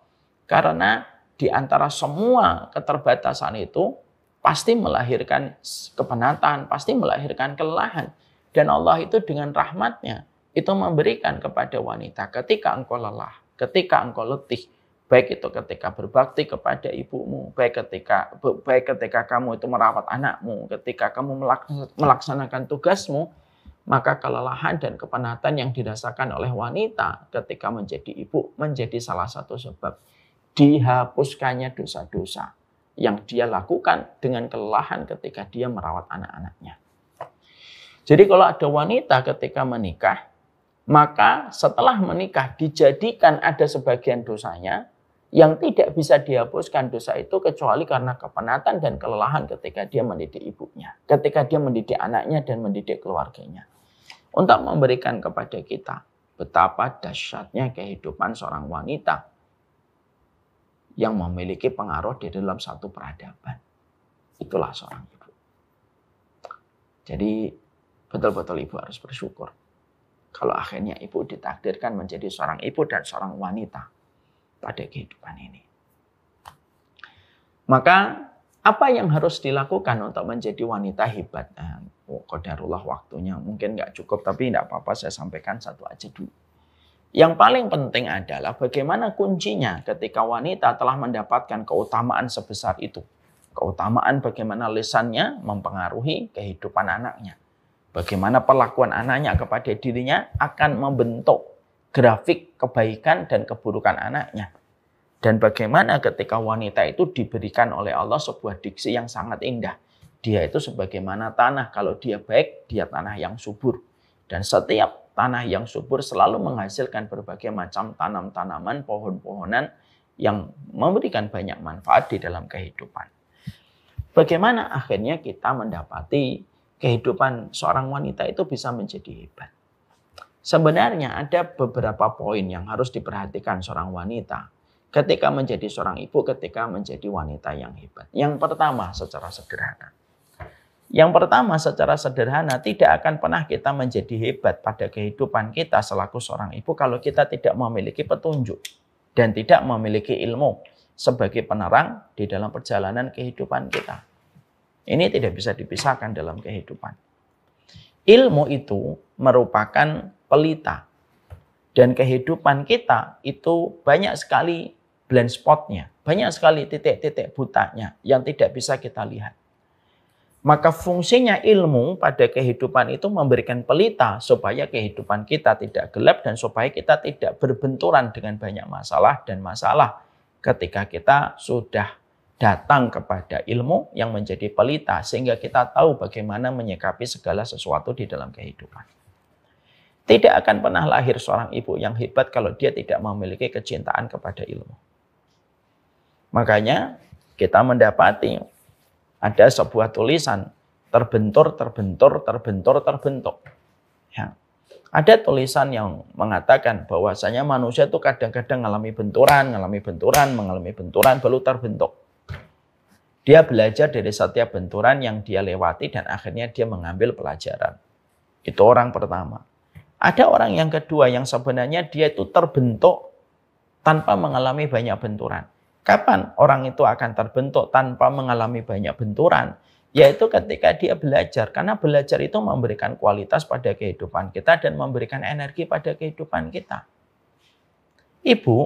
karena di antara semua keterbatasan itu pasti melahirkan kepenatan, pasti melahirkan kelelahan. Dan Allah itu dengan rahmatnya itu memberikan kepada wanita ketika engkau lelah, ketika engkau letih, Baik itu ketika berbakti kepada ibumu, baik ketika kamu itu merawat anakmu, ketika kamu melaksanakan tugasmu, maka kelelahan dan kepenatan yang dirasakan oleh wanita ketika menjadi ibu menjadi salah satu sebab dihapuskannya dosa-dosa yang dia lakukan dengan kelelahan ketika dia merawat anak-anaknya. Jadi kalau ada wanita ketika menikah, maka setelah menikah dijadikan ada sebagian dosanya yang tidak bisa dihapuskan dosa itu kecuali karena kepenatan dan kelelahan ketika dia mendidik ibunya, ketika dia mendidik anaknya dan mendidik keluarganya. Untuk memberikan kepada kita betapa dahsyatnya kehidupan seorang wanita yang memiliki pengaruh di dalam satu peradaban. Itulah seorang ibu. Jadi betul-betul ibu harus bersyukur kalau akhirnya ibu ditakdirkan menjadi seorang ibu dan seorang wanita pada kehidupan ini. Maka apa yang harus dilakukan untuk menjadi wanita hebat? Qadarullah waktunya mungkin nggak cukup, tapi tidak apa-apa, saya sampaikan satu aja dulu. Yang paling penting adalah bagaimana kuncinya ketika wanita telah mendapatkan keutamaan sebesar itu. Keutamaan bagaimana lisannya mempengaruhi kehidupan anaknya. Bagaimana perlakuan anaknya kepada dirinya akan membentuk grafik kebaikan dan keburukan anaknya. Dan bagaimana ketika wanita itu diberikan oleh Allah sebuah diksi yang sangat indah. Dia itu sebagaimana tanah, kalau dia baik, dia tanah yang subur. Dan setiap tanah yang subur selalu menghasilkan berbagai macam tanam-tanaman, pohon-pohonan yang memberikan banyak manfaat di dalam kehidupan. Bagaimana akhirnya kita mendapati kehidupan seorang wanita itu bisa menjadi hebat? Sebenarnya ada beberapa poin yang harus diperhatikan seorang wanita ketika menjadi seorang ibu, ketika menjadi wanita yang hebat. Yang pertama secara sederhana, tidak akan pernah kita menjadi hebat pada kehidupan kita selaku seorang ibu kalau kita tidak memiliki petunjuk dan tidak memiliki ilmu sebagai penerang di dalam perjalanan kehidupan kita. Ini tidak bisa dipisahkan dalam kehidupan. Ilmu itu merupakan pelita. Dan kehidupan kita itu banyak sekali blind spotnya. Banyak sekali titik-titik butanya yang tidak bisa kita lihat. Maka fungsinya ilmu pada kehidupan itu memberikan pelita supaya kehidupan kita tidak gelap dan supaya kita tidak berbenturan dengan banyak masalah dan masalah ketika kita sudah datang kepada ilmu yang menjadi pelita sehingga kita tahu bagaimana menyikapi segala sesuatu di dalam kehidupan. Tidak akan pernah lahir seorang ibu yang hebat kalau dia tidak memiliki kecintaan kepada ilmu. Makanya kita mendapati ada sebuah tulisan terbentur. Ya. Ada tulisan yang mengatakan bahwasanya manusia itu kadang-kadang mengalami benturan, baru terbentuk. Dia belajar dari setiap benturan yang dia lewati dan akhirnya dia mengambil pelajaran. Itu orang pertama. Ada orang yang kedua yang sebenarnya dia itu terbentuk tanpa mengalami banyak benturan. Kapan orang itu akan terbentuk tanpa mengalami banyak benturan? Yaitu ketika dia belajar. Karena belajar itu memberikan kualitas pada kehidupan kita dan memberikan energi pada kehidupan kita. Ibu,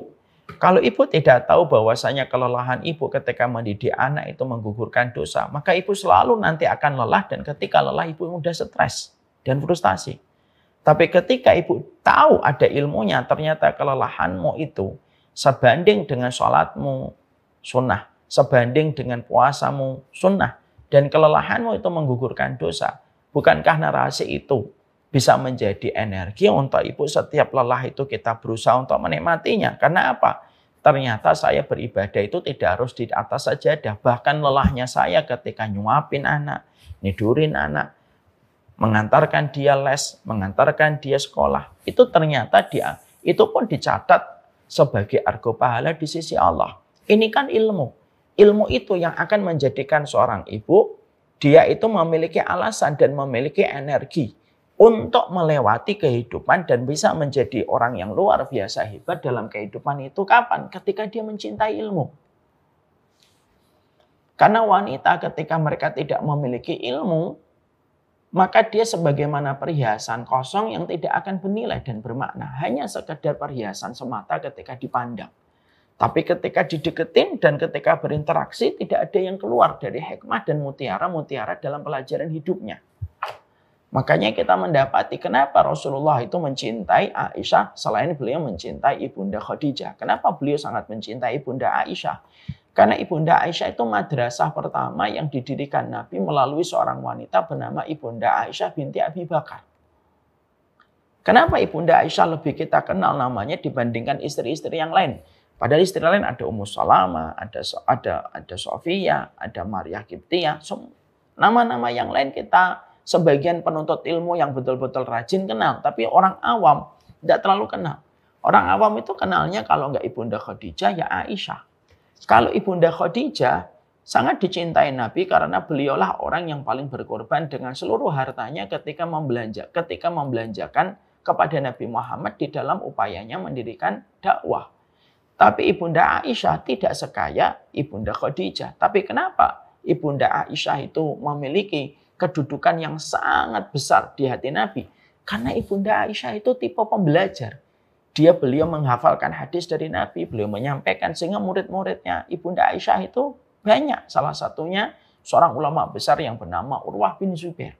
kalau ibu tidak tahu bahwasanya kelelahan ibu ketika mendidik anak itu menggugurkan dosa, maka ibu selalu nanti akan lelah dan ketika lelah ibu mudah stres dan frustasi. Tapi ketika ibu tahu ada ilmunya, ternyata kelelahanmu itu sebanding dengan sholatmu sunnah, sebanding dengan puasamu sunnah, dan kelelahanmu itu menggugurkan dosa. Bukankah narasi itu bisa menjadi energi untuk ibu setiap lelah itu kita berusaha untuk menikmatinya? Karena apa? Ternyata saya beribadah itu tidak harus di atas sajadah. Bahkan lelahnya saya ketika nyuapin anak, nidurin anak, mengantarkan dia les, mengantarkan dia sekolah. Itu ternyata itu pun dicatat sebagai argo pahala di sisi Allah. Ini kan ilmu. Ilmu itu yang akan menjadikan seorang ibu, dia itu memiliki alasan dan memiliki energi untuk melewati kehidupan dan bisa menjadi orang yang luar biasa hebat dalam kehidupan itu. Kapan? Ketika dia mencintai ilmu. Karena wanita ketika mereka tidak memiliki ilmu, maka dia sebagaimana perhiasan kosong yang tidak akan bernilai dan bermakna. Hanya sekedar perhiasan semata ketika dipandang. Tapi ketika dideketin dan ketika berinteraksi tidak ada yang keluar dari hikmah dan mutiara-mutiara dalam pelajaran hidupnya. Makanya kita mendapati kenapa Rasulullah itu mencintai Aisyah selain beliau mencintai Ibunda Khadijah. Kenapa beliau sangat mencintai Ibunda Aisyah? Karena Ibunda Aisyah itu madrasah pertama yang didirikan Nabi melalui seorang wanita bernama Ibunda Aisyah binti Abi Bakar. Kenapa Ibunda Aisyah lebih kita kenal namanya dibandingkan istri-istri yang lain? Padahal istri lain ada Ummu Salamah, ada Sofia, ada Maria Qibtiyah. Nama-nama yang lain kita sebagian penuntut ilmu yang betul-betul rajin kenal. Tapi orang awam tidak terlalu kenal. Orang awam itu kenalnya kalau nggak Ibunda Khadijah ya Aisyah. Kalau Ibunda Khadijah sangat dicintai Nabi karena beliaulah orang yang paling berkorban dengan seluruh hartanya ketika membelanjakan kepada Nabi Muhammad di dalam upayanya mendirikan dakwah. Tapi Ibunda Aisyah tidak sekaya Ibunda Khadijah. Tapi kenapa Ibunda Aisyah itu memiliki kedudukan yang sangat besar di hati Nabi? Karena Ibunda Aisyah itu tipe pembelajar. Beliau menghafalkan hadis dari Nabi, beliau menyampaikan sehingga murid-muridnya Ibunda Aisyah itu banyak. Salah satunya seorang ulama besar yang bernama Urwah bin Zubair.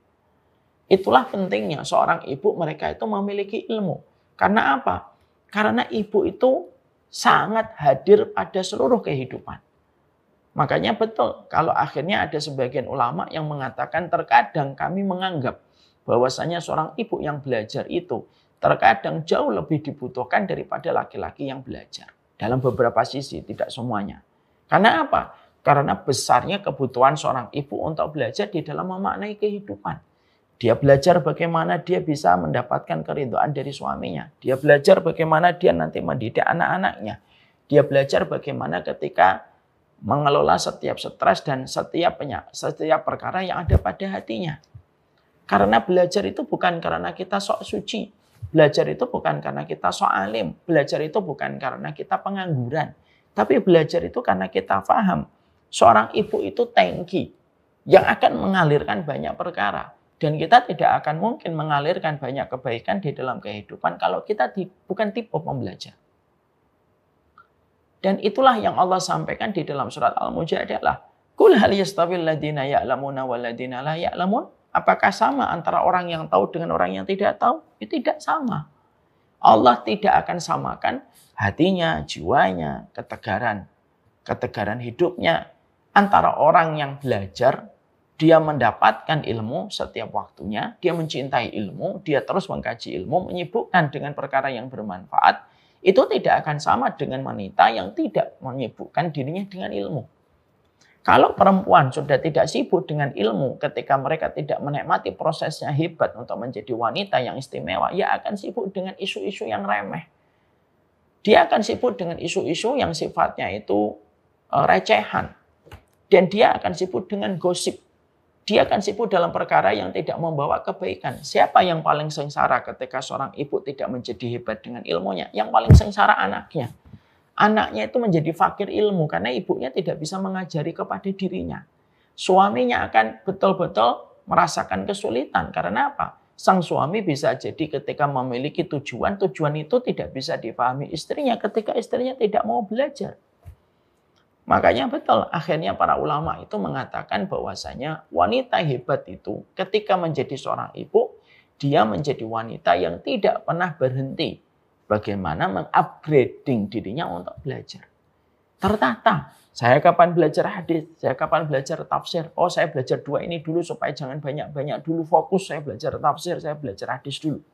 Itulah pentingnya seorang ibu mereka itu memiliki ilmu. Karena apa? Karena ibu itu sangat hadir pada seluruh kehidupan. Makanya betul kalau akhirnya ada sebagian ulama yang mengatakan terkadang kami menganggap bahwasanya seorang ibu yang belajar itu terkadang jauh lebih dibutuhkan daripada laki-laki yang belajar. Dalam beberapa sisi, tidak semuanya. Karena apa? Karena besarnya kebutuhan seorang ibu untuk belajar di dalam memaknai kehidupan. Dia belajar bagaimana dia bisa mendapatkan keridhaan dari suaminya. Dia belajar bagaimana dia nanti mendidik anak-anaknya. Dia belajar bagaimana ketika mengelola setiap stres dan setiap perkara yang ada pada hatinya. Karena belajar itu bukan karena kita sok suci. Belajar itu bukan karena kita sok alim. Belajar itu bukan karena kita pengangguran. Tapi belajar itu karena kita paham. Seorang ibu itu tangki yang akan mengalirkan banyak perkara. Dan kita tidak akan mungkin mengalirkan banyak kebaikan di dalam kehidupan kalau kita bukan tipe pembelajar. Dan itulah yang Allah sampaikan di dalam surat Al-Mujadilah. Qul hal yastawil ladzina ya'lamuna wal ladzina la ya'lamun? Apakah sama antara orang yang tahu dengan orang yang tidak tahu? Itu tidak sama. Allah tidak akan samakan hatinya, jiwanya, ketegaran hidupnya antara orang yang belajar. Dia mendapatkan ilmu setiap waktunya, dia mencintai ilmu, dia terus mengkaji ilmu, menyibukkan dengan perkara yang bermanfaat. Itu tidak akan sama dengan wanita yang tidak menyibukkan dirinya dengan ilmu. Kalau perempuan sudah tidak sibuk dengan ilmu ketika mereka tidak menikmati prosesnya hebat untuk menjadi wanita yang istimewa, ia akan sibuk dengan isu-isu yang remeh. Dia akan sibuk dengan isu-isu yang sifatnya itu recehan. Dan dia akan sibuk dengan gosip. Dia akan sibuk dalam perkara yang tidak membawa kebaikan. Siapa yang paling sengsara ketika seorang ibu tidak menjadi hebat dengan ilmunya? Yang paling sengsara anaknya. Anaknya itu menjadi fakir ilmu karena ibunya tidak bisa mengajari kepada dirinya. Suaminya akan betul-betul merasakan kesulitan. Karena apa? Sang suami bisa jadi ketika memiliki tujuan itu tidak bisa dipahami istrinya ketika istrinya tidak mau belajar. Makanya betul, akhirnya para ulama itu mengatakan bahwasanya wanita hebat itu ketika menjadi seorang ibu, dia menjadi wanita yang tidak pernah berhenti. Bagaimana mengupgrading dirinya untuk belajar. Tertata, saya kapan belajar hadis, saya kapan belajar tafsir. Oh, saya belajar dua ini dulu supaya jangan banyak-banyak dulu fokus. Saya belajar tafsir, saya belajar hadis dulu.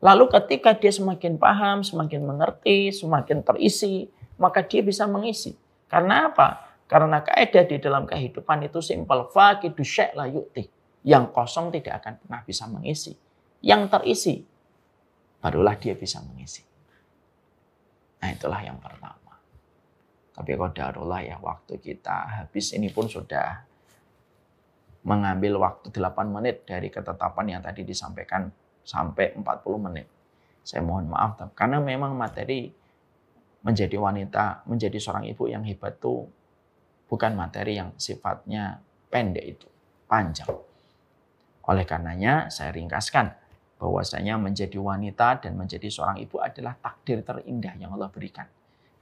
Lalu ketika dia semakin paham, semakin mengerti, semakin terisi, maka dia bisa mengisi. Karena apa? Karena kaidah di dalam kehidupan itu simpel. Faqidu syai' la yu'ti. Yang kosong tidak akan pernah bisa mengisi. Yang terisi, barulah dia bisa mengisi. Nah, itulah yang pertama. Tapi qadarullah ya, waktu kita habis ini pun sudah mengambil waktu 8 menit dari ketetapan yang tadi disampaikan sampai 40 menit. Saya mohon maaf, karena memang materi menjadi wanita, menjadi seorang ibu yang hebat itu bukan materi yang sifatnya pendek itu, panjang. Oleh karenanya saya ringkaskan bahwasanya menjadi wanita dan menjadi seorang ibu adalah takdir terindah yang Allah berikan.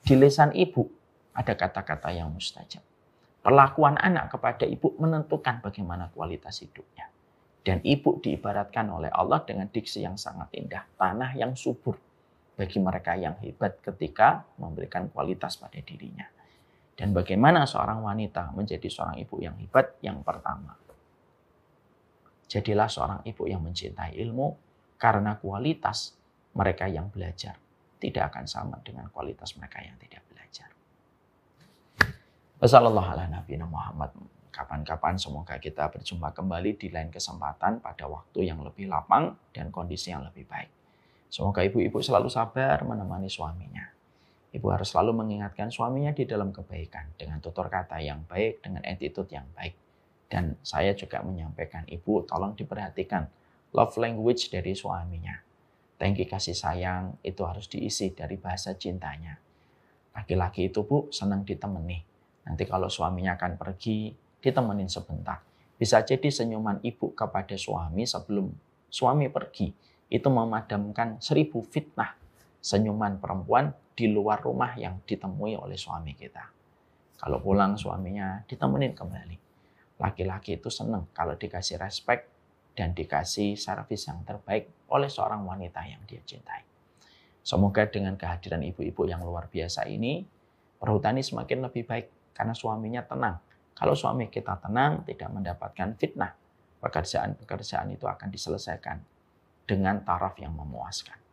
Di lisan ibu ada kata-kata yang mustajab. Perlakuan anak kepada ibu menentukan bagaimana kualitas hidupnya. Dan ibu diibaratkan oleh Allah dengan diksi yang sangat indah. Tanah yang subur bagi mereka yang hebat ketika memberikan kualitas pada dirinya. Dan bagaimana seorang wanita menjadi seorang ibu yang hebat? Yang pertama, jadilah seorang ibu yang mencintai ilmu, karena kualitas mereka yang belajar tidak akan sama dengan kualitas mereka yang tidak belajar. Wassalamualaikum Muhammad. Kapan-kapan semoga kita berjumpa kembali di lain kesempatan pada waktu yang lebih lapang dan kondisi yang lebih baik. Semoga ibu-ibu selalu sabar menemani suaminya. Ibu harus selalu mengingatkan suaminya di dalam kebaikan dengan tutur kata yang baik, dengan attitude yang baik. Dan saya juga menyampaikan, ibu tolong diperhatikan love language dari suaminya. Tangki kasih sayang itu harus diisi dari bahasa cintanya. Laki-laki itu bu senang ditemani. Nanti kalau suaminya akan pergi, ditemenin sebentar. Bisa jadi senyuman ibu kepada suami sebelum suami pergi itu memadamkan 1000 fitnah senyuman perempuan di luar rumah yang ditemui oleh suami kita. Kalau pulang suaminya ditemenin kembali. Laki-laki itu senang kalau dikasih respect dan dikasih servis yang terbaik oleh seorang wanita yang dia cintai. Semoga dengan kehadiran ibu-ibu yang luar biasa ini, perhutani semakin lebih baik karena suaminya tenang. Kalau suami kita tenang, tidak mendapatkan fitnah, pekerjaan-pekerjaan itu akan diselesaikan dengan taraf yang memuaskan.